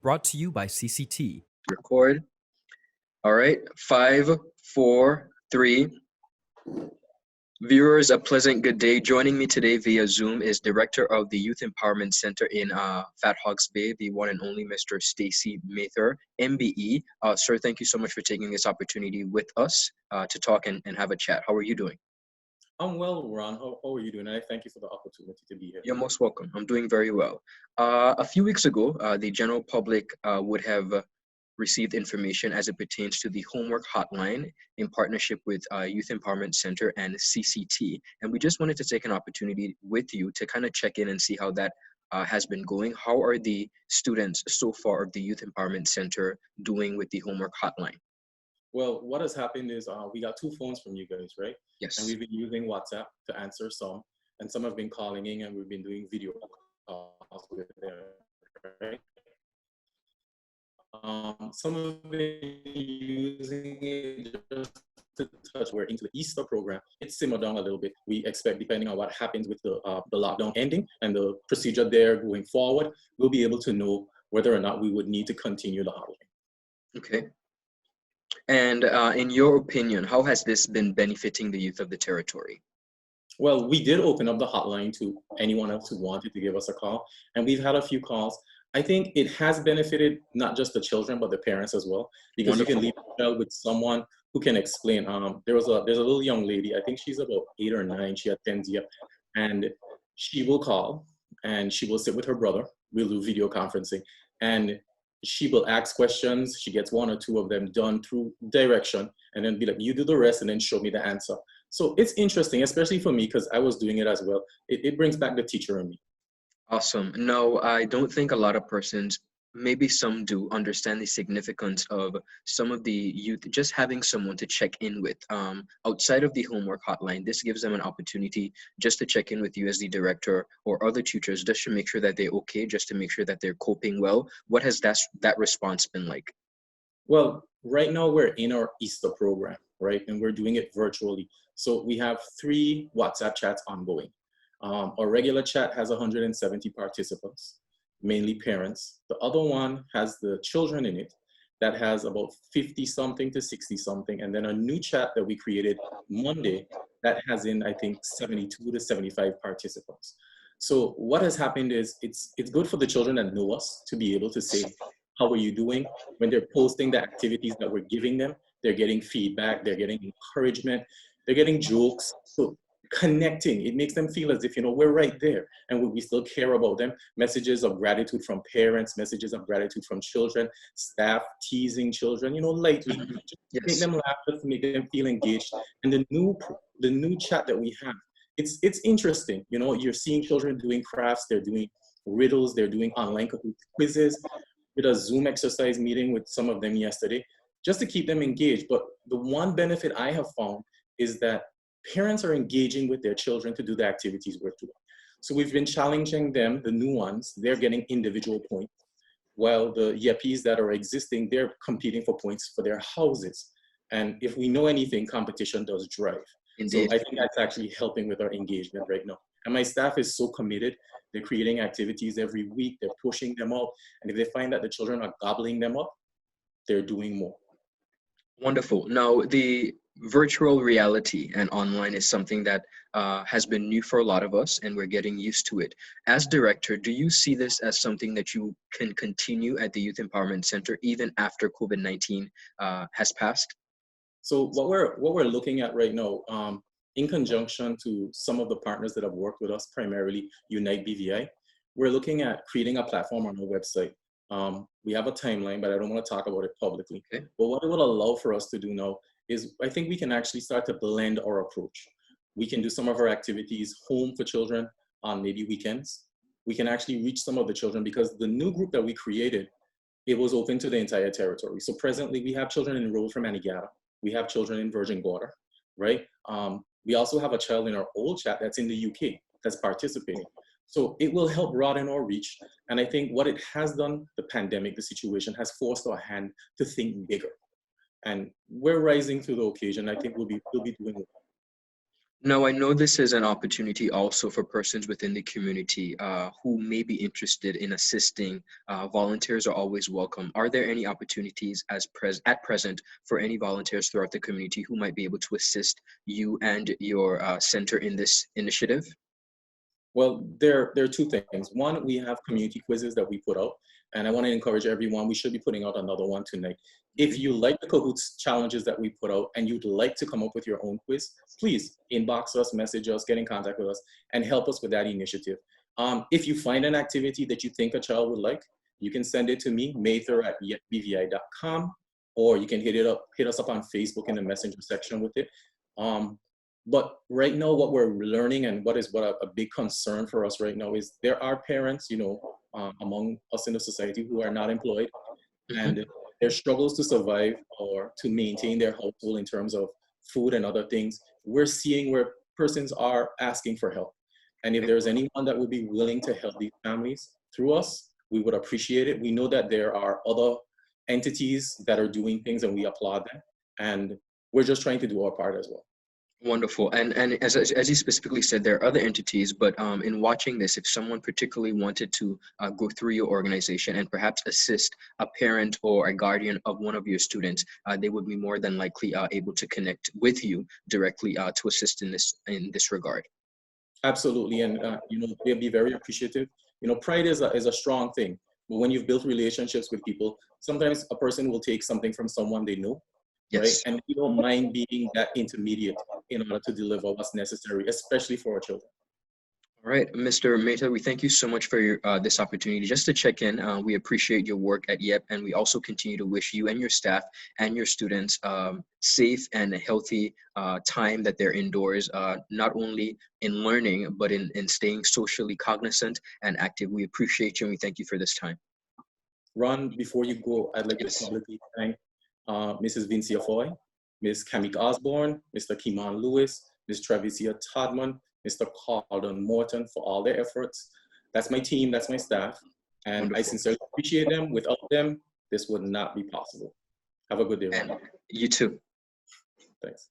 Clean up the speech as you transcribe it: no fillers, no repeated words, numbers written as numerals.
brought to you by CCT. Record. All right. 5, 4, 3. Viewers, a pleasant good day. Joining me today via Zoom is Director of the Youth Empowerment Center in Fat Hogs Bay, the one and only Mr. Stacey Mather, MBE. Sir, thank you so much for taking this opportunity with us to talk and have a chat. How are you doing? I'm well, Ron. How are you doing? I thank you for the opportunity to be here. You're most welcome. I'm doing very well. A few weeks ago, the general public would have received information as it pertains to the Homework Hotline in partnership with Youth Empowerment Center and CCT. And we just wanted to take an opportunity with you to kind of check in and see how that has been going. How are the students so far of the Youth Empowerment Center doing with the Homework Hotline? Well, what has happened is we got 2 phones from you guys, right? Yes. And we've been using WhatsApp to answer some, and some have been calling in, and we've been doing video calls with them, right? Some have been using it just to touch. We're into the Easter program. It's simmered down a little bit. We expect, depending on what happens with the lockdown ending and the procedure there going forward, we'll be able to know whether or not we would need to continue the hotline. Okay. And in your opinion, how has this been benefiting the youth of the territory? Well, we did open up the hotline to anyone else who wanted to give us a call, and we've had a few calls. I think it has benefited not just the children, but the parents as well, because Wonderful. you can leave a child with someone who can explain. There's a little young lady, I think she's about 8 or 9, she attends YEP, and she will call, and she will sit with her brother. We'll do video conferencing, and she will ask questions. She gets 1 or 2 of them done through direction, and then be like, you do the rest, and then show me the answer. So it's interesting, especially for me, because I was doing it as well. It brings back the teacher in me. Awesome. No, I don't think a lot of persons, maybe some do, understand the significance of some of the youth just having someone to check in with. Outside of the Homework Hotline, this gives them an opportunity just to check in with you as the director or other tutors, just to make sure that they're okay, just to make sure that they're coping well. What has that response been like? Well, right now we're in our Easter program, right? And we're doing it virtually. So we have 3 WhatsApp chats ongoing. Our regular chat has 170 participants, mainly parents. The other one has the children in it that has about 50 something to 60 something. And then a new chat that we created Monday that has in, I think, 72 to 75 participants. So what has happened is it's good for the children that know us to be able to say, how are you doing? When they're posting the activities that we're giving them, they're getting feedback, they're getting encouragement, they're getting jokes. So connecting, it makes them feel as if, we're right there and we still care about them. Messages of gratitude from parents, messages of gratitude from children, staff teasing children, lightly, just to make Yes. them laugh, just to make them feel engaged. And the new chat that we have, it's interesting. You're seeing children doing crafts, they're doing riddles, they're doing online quizzes. Did a Zoom exercise meeting with some of them yesterday, just to keep them engaged. But the one benefit I have found is that parents are engaging with their children to do the activities we're doing. So we've been challenging them, the new ones, they're getting individual points, while the YEPs that are existing, they're competing for points for their houses. And if we know anything, competition does drive. Indeed. So I think that's actually helping with our engagement right now. And my staff is so committed. They're creating activities every week. They're pushing them out. And if they find that the children are gobbling them up, they're doing more. Wonderful. Now, the virtual reality and online is something that has been new for a lot of us, and we're getting used to it. As director, do you see this as something that you can continue at the Youth Empowerment Center even after COVID-19 has passed? So what we're looking at right now, in conjunction to some of the partners that have worked with us, primarily Unite BVI, we're looking at creating a platform on our website. We have a timeline, but I don't want to talk about it publicly. Okay. But what it will allow for us to do now is I think we can actually start to blend our approach. We can do some of our activities home for children on maybe weekends. We can actually reach some of the children because the new group that we created, it was open to the entire territory. So presently we have children enrolled from Anegada. We have children in Virgin Gorda, right? We also have a child in our old chat that's in the UK that's participating. So it will help broaden our reach. And I think what it has done, the pandemic, the situation has forced our hand to think bigger. And we're rising to the occasion. I think we'll be doing it. Now, I know this is an opportunity also for persons within the community who may be interested in assisting. Volunteers are always welcome. Are there any opportunities at present for any volunteers throughout the community who might be able to assist you and your center in this initiative? Well, there are two things. One, we have community quizzes that we put out, and I want to encourage everyone. We should be putting out another one tonight. If Mhm. you like the Cahoots challenges that we put out and you'd like to come up with your own quiz, please inbox us, message us, get in contact with us, and help us with that initiative. If you find an activity that you think a child would like, you can send it to me, mather@yepbvi.com, or you can hit us up on Facebook in the messenger section with it. Um, but right now, what we're learning and what a big concern for us right now is there are parents, among us in the society who are not employed, Mhm. and their struggles to survive or to maintain their household in terms of food and other things. We're seeing where persons are asking for help. And if there's anyone that would be willing to help these families through us, we would appreciate it. We know that there are other entities that are doing things and we applaud them. And we're just trying to do our part as well. Wonderful. And as you specifically said, there are other entities, but in watching this, if someone particularly wanted to go through your organization and perhaps assist a parent or a guardian of one of your students, they would be more than likely able to connect with you directly to assist in this regard. Absolutely, and they'll be very appreciative. Pride is a strong thing, but when you've built relationships with people, sometimes a person will take something from someone they know, right? Yes. And we don't mind being that intermediate in order to deliver what's necessary, especially for our children. All right, Mr. Mehta, we thank you so much for this opportunity. Just to check in, we appreciate your work at YEP, and we also continue to wish you and your staff and your students safe and healthy time that they're indoors, not only in learning, but in staying socially cognizant and active. We appreciate you, and we thank you for this time. Ron, before you go, I'd like to Yes. publicly thank Mrs. Vincia Foy, Ms. Kamik Osborne, Mr. Kiman Lewis, Ms. Travicia Todman, Mr. Carlton Morton for all their efforts. That's my team, that's my staff, and I Wonderful. sincerely appreciate them. Without them, this would not be possible. Have a good day, Ron. And you too. Thanks.